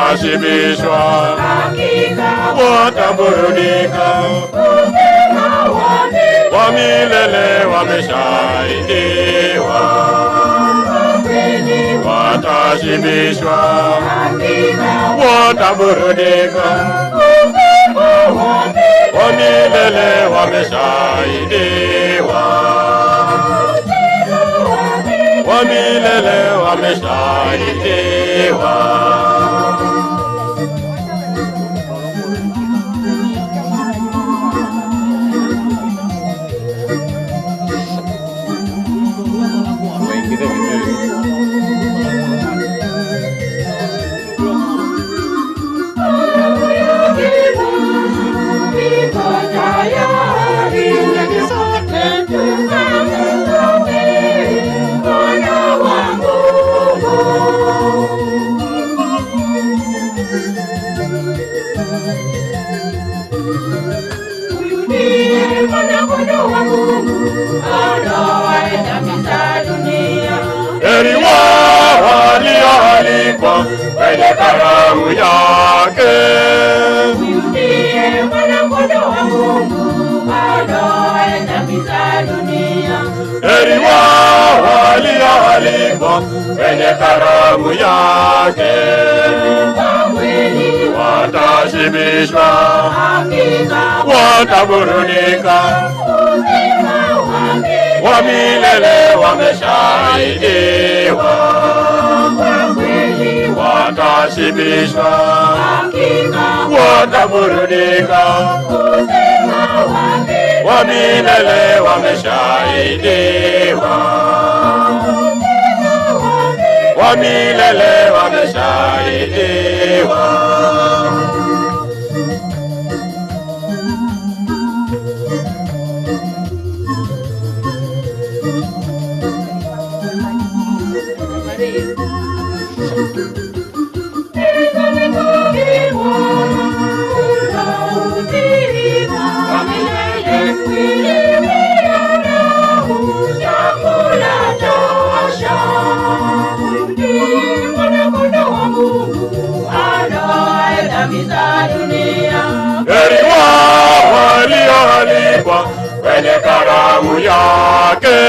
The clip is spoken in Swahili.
watashibishwa, wataburudika, wa milele wameshaidiwa. Watashibishwa, wataburudika, wa milele wameshaidiwa. Wa milele wameshaidiwa. Heri wao walioalikwa kwenye karamu yake. Huyu ndiye Mwana-Kondoo wa Mungu aondoaye dhambi za dunia. Heri wao walioalikwa kwenye karamu yake. Watashibishwa, wataburudika, wa milele wameshaidiwa. Watashibishwa, wataburudika, wa milele wameshaidiwa. Wa milele wameshaidiwa. Heri wao walioalikwa kwenye karamu yake.